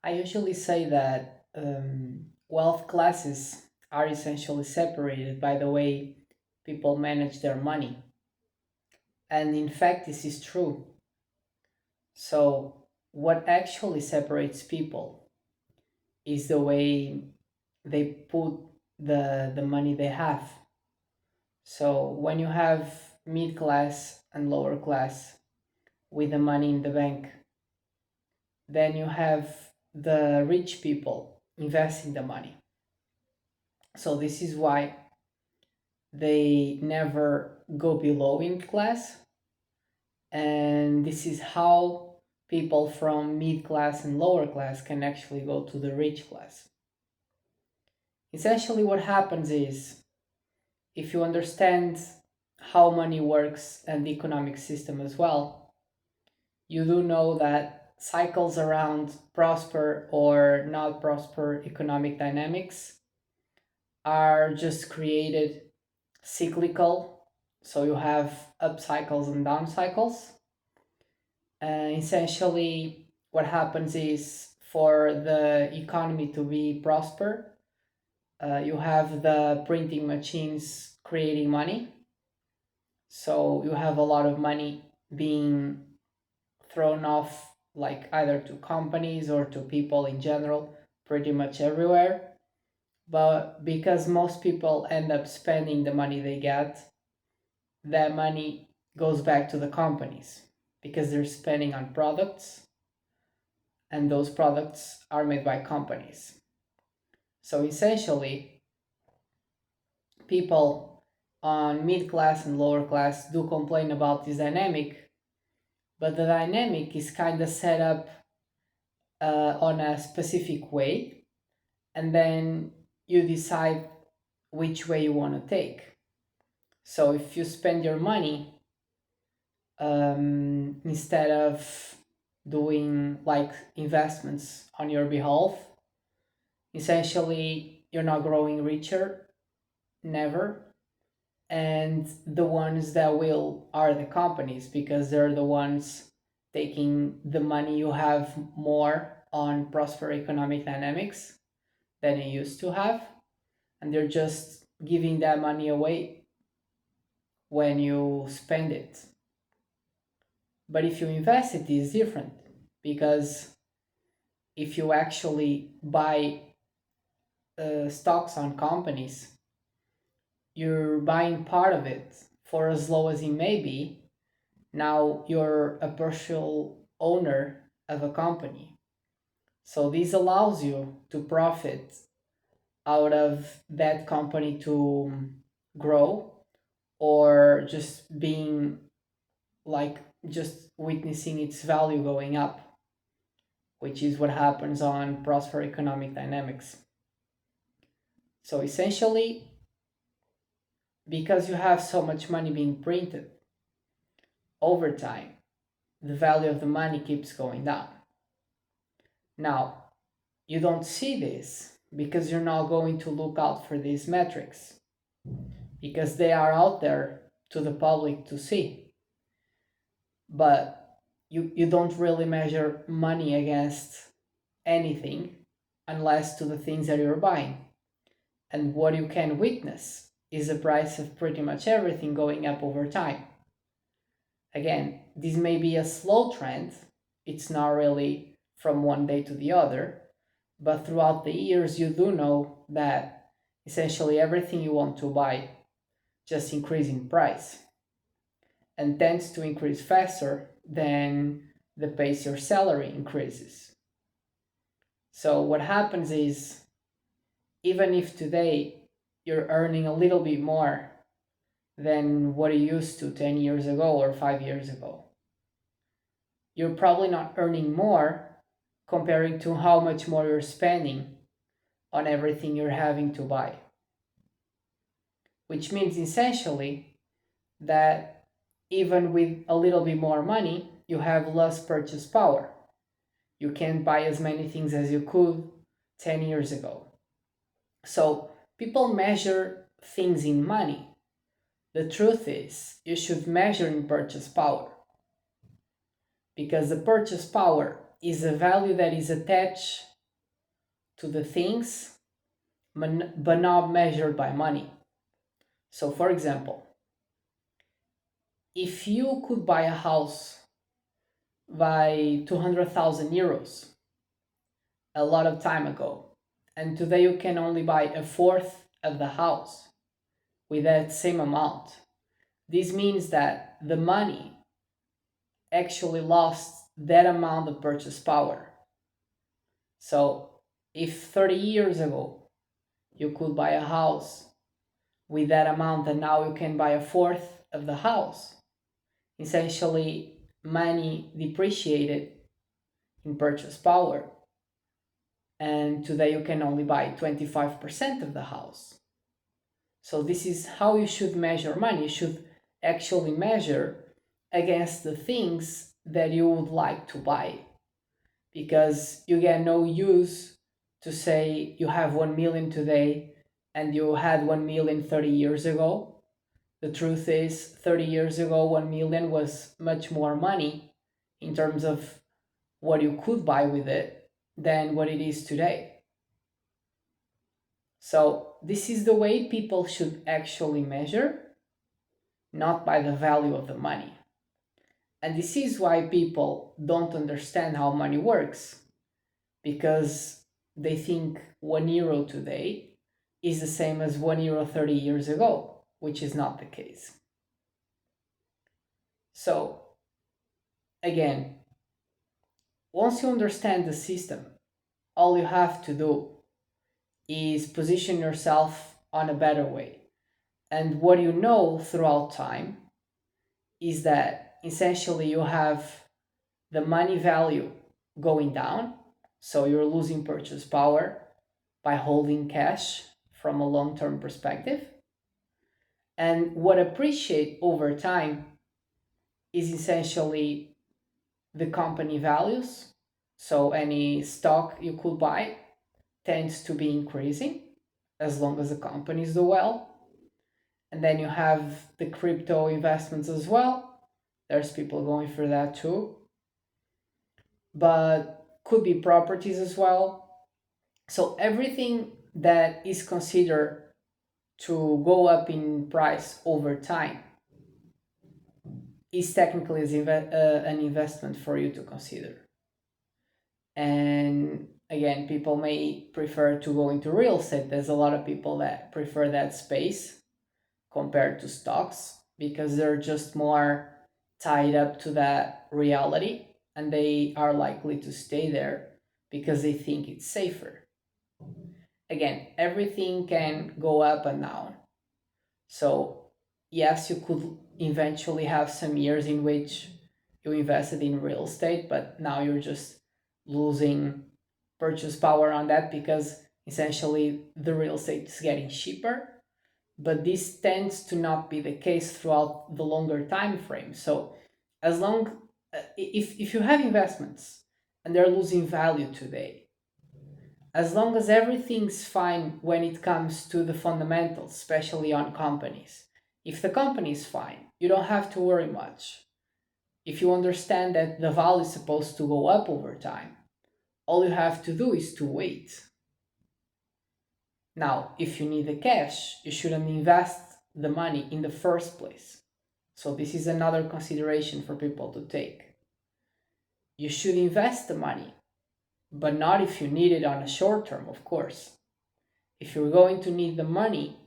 I usually say that wealth classes are essentially separated by the way people manage their money. And in fact, this is true. So, what actually separates people is the way they put the money they have. So, when you have mid class and lower class with the money in the bank, then you have the rich people investing the money. So, this is why they never go below in class, and this is how people from mid class and lower class can actually go to the rich class. Essentially, what happens is if you understand how money works and the economic system as well, you do know that cycles around prosper or not prosper economic dynamics are just created cyclical. So you have up cycles and down cycles. Essentially, what happens is for the economy to be prosper, you have the printing machines creating money. So you have a lot of money being thrown off, like either to companies or to people in general, pretty much everywhere. But because most people end up spending the money they get, that money goes back to the companies because they're spending on products, and those products are made by companies. So essentially, people on mid class and lower class do complain about this dynamic, but the dynamic is kind of set up on a specific way, and then you decide which way you want to take. So if you spend your money instead of doing like investments on your behalf, essentially you're not growing richer, never. And the ones that will are the companies because they're the ones taking the money you have more on prosper economic dynamics than you used to have, and they're just giving that money away when you spend it. But if you invest it is different because if you actually buy stocks on companies, you're buying part of it for as low as it may be. Now you're a partial owner of a company. So this allows you to profit out of that company to grow, or just being like just witnessing its value going up, which is what happens on prosper economic dynamics. So essentially, because you have so much money being printed over time, the value of the money keeps going down. Now, you don't see this because you're not going to look out for these metrics because they are out there to the public to see. But you don't really measure money against anything unless to the things that you're buying. And what you can witness is the price of pretty much everything going up over time. Again, this may be a slow trend, it's not really from one day to the other, but throughout the years, you do know that essentially everything you want to buy just increase in price and tends to increase faster than the pace your salary increases. So what happens is even if today you're earning a little bit more than what you used to 10 years ago or 5 years ago, you're probably not earning more comparing to how much more you're spending on everything you're having to buy. Which means essentially that even with a little bit more money, you have less purchase power. You can't buy as many things as you could 10 years ago. So people measure things in money. The truth is, you should measure in purchase power because the purchase power is a value that is attached to the things, but not measured by money. So, for example, if you could buy a house by 200,000 euros a lot of time ago, and today you can only buy a fourth of the house with that same amount, this means that the money actually lost that amount of purchase power. So, if 30 years ago you could buy a house with that amount and now you can buy a fourth of the house, essentially money depreciated in purchase power, and today you can only buy 25% of the house. So this is how you should measure money. You should actually measure against the things that you would like to buy, because you get no use to say you have 1 million today and you had 1 million 30 years ago. The truth is, 30 years ago, 1 million was much more money in terms of what you could buy with it than what it is today. So, this is the way people should actually measure, not by the value of the money. And this is why people don't understand how money works, because they think €1 today is the same as €1 30 years ago, which is not the case. So, again, once you understand the system, all you have to do is position yourself on a better way. And what you know throughout time is that essentially you have the money value going down, so you're losing purchase power by holding cash from a long-term perspective. And what appreciate over time is essentially the company values. So any stock you could buy tends to be increasing as long as the companies do well. And then you have the crypto investments as well. There's people going for that too. But could be properties as well. So everything that is considered to go up in price over time is technically an investment for you to consider. And again, people may prefer to go into real estate. There's a lot of people that prefer that space compared to stocks because they're just more tied up to that reality, and they are likely to stay there because they think it's safer. Again, everything can go up and down. So, yes, you could eventually have some years in which you invested in real estate, but now you're just losing purchase power on that because essentially the real estate is getting cheaper. But this tends to not be the case throughout the longer time frame. So, as long if you have investments and they're losing value today, as long as everything's fine when it comes to the fundamentals, especially on companies. If the company is fine, you don't have to worry much. If you understand that the value is supposed to go up over time, all you have to do is to wait. Now, if you need the cash, you shouldn't invest the money in the first place. So, this is another consideration for people to take. You should invest the money, but not if you need it on a short term, of course. If you're going to need the money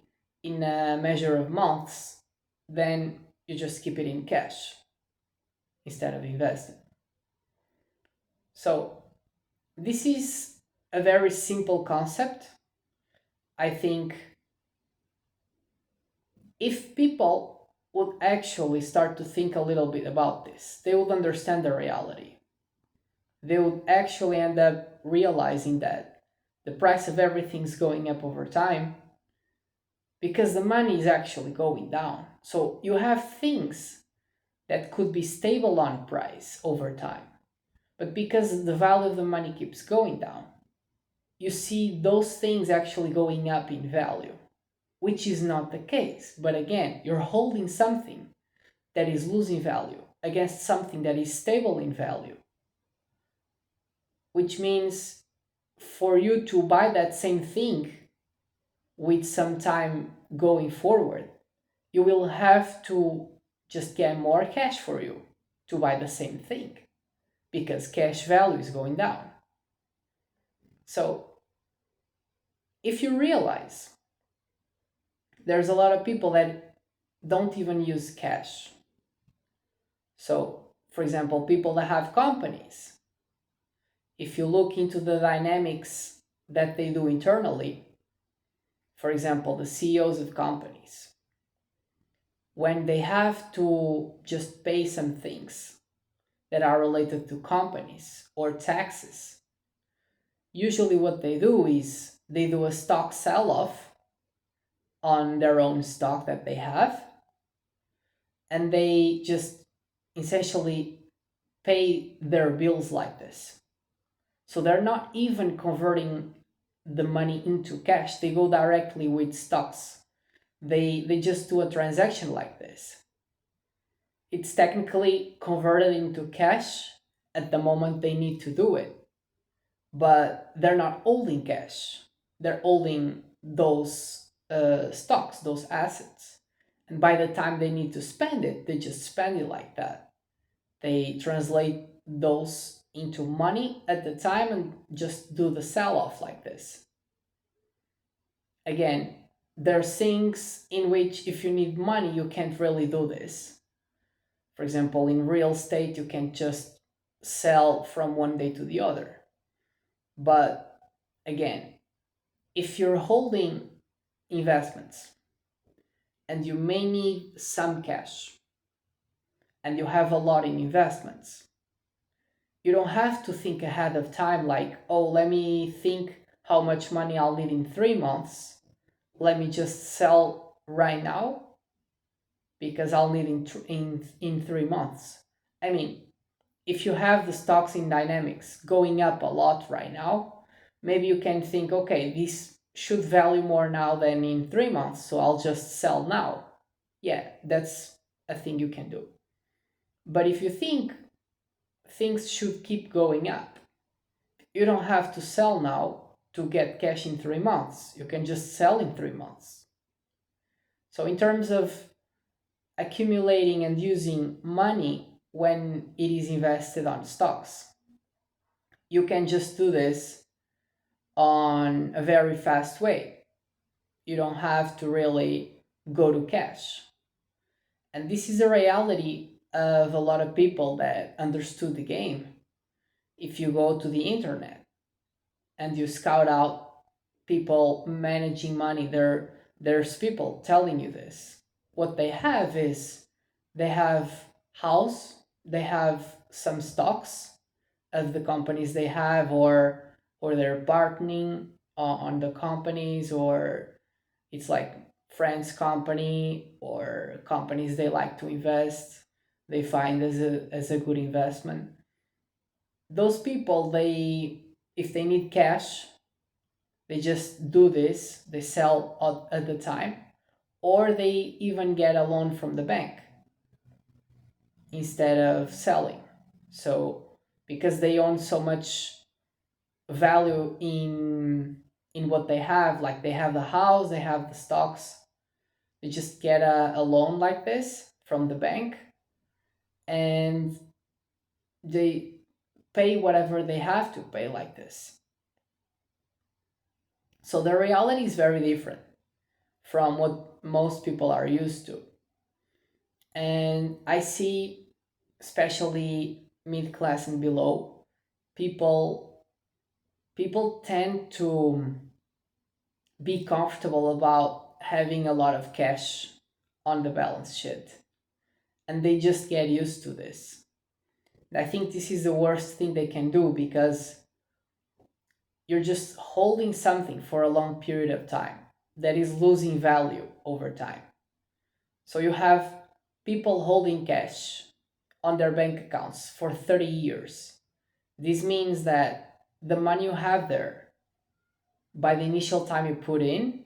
in a measure of months, then you just keep it in cash instead of investing. So, this is a very simple concept. I think if people would actually start to think a little bit about this, they would understand the reality. They would actually end up realizing that the price of everything's going up over time because the money is actually going down. So you have things that could be stable on price over time, but because the value of the money keeps going down, you see those things actually going up in value, which is not the case. But again, you're holding something that is losing value against something that is stable in value, which means for you to buy that same thing with some time going forward, you will have to just get more cash for you to buy the same thing because cash value is going down. So if you realize there's a lot of people that don't even use cash. So, for example, people that have companies, if you look into the dynamics that they do internally, for example, the CEOs of companies, when they have to just pay some things that are related to companies or taxes, usually what they do is they do a stock sell off on their own stock that they have, and they just essentially pay their bills like this. So they're not even converting the money into cash, they go directly with stocks. They just do a transaction like this. It's technically converted into cash at the moment they need to do it, but they're not holding cash. They're holding those stocks, those assets. And by the time they need to spend it, they just spend it like that. They translate those into money at the time and just do the sell off like this. Again, there are things in which if you need money, you can't really do this. For example, in real estate, you can just sell from one day to the other. But again, if you're holding investments and you may need some cash and you have a lot in investments, you don't have to think ahead of time like, oh, let me think how much money I'll need in 3 months. Let me just sell right now because I'll need in 3 months. I mean, if you have the stocks in dynamics going up a lot right now, maybe you can think, okay, this should value more now than in 3 months, so I'll just sell now. Yeah, that's a thing you can do. But if you think things should keep going up, you don't have to sell now to get cash in 3 months. You can just sell in 3 months. So, in terms of accumulating and using money when it is invested on stocks, you can just do this on a very fast way. You don't have to really go to cash. And this is a reality of a lot of people that understood the game. If you go to the internet and you scout out people managing money, there's people telling you this. What they have is they have house, they have some stocks of the companies they have, or they're partnering on the companies, or it's like friends company or companies they like to invest, they find as a good investment. Those people, they, if they need cash, they just do this, they sell at the time, or they even get a loan from the bank instead of selling. So because they own so much value in what they have, like they have the house, they have the stocks, they just get a loan like this from the bank, and they pay whatever they have to pay like this. So the reality is very different from what most people are used to. And I see, especially mid class and below, people people tend to be comfortable about having a lot of cash on the balance sheet, and they just get used to this. I think this is the worst thing they can do because you're just holding something for a long period of time that is losing value over time. So you have people holding cash on their bank accounts for 30 years. This means that the money you have there, by the initial time you put in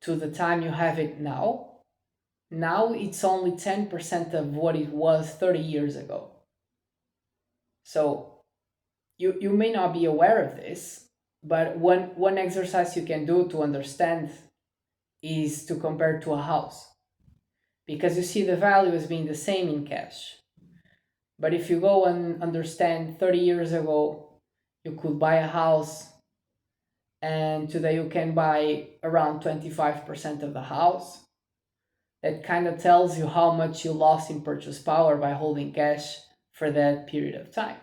to the time you have it now it's only 10% of what it was 30 years ago. So You may not be aware of this, but one exercise you can do to understand is to compare to a house, because you see the value as being the same in cash. But if you go and understand 30 years ago, you could buy a house, and today you can buy around 25% of the house. That kind of tells you how much you lost in purchase power by holding cash for that period of time.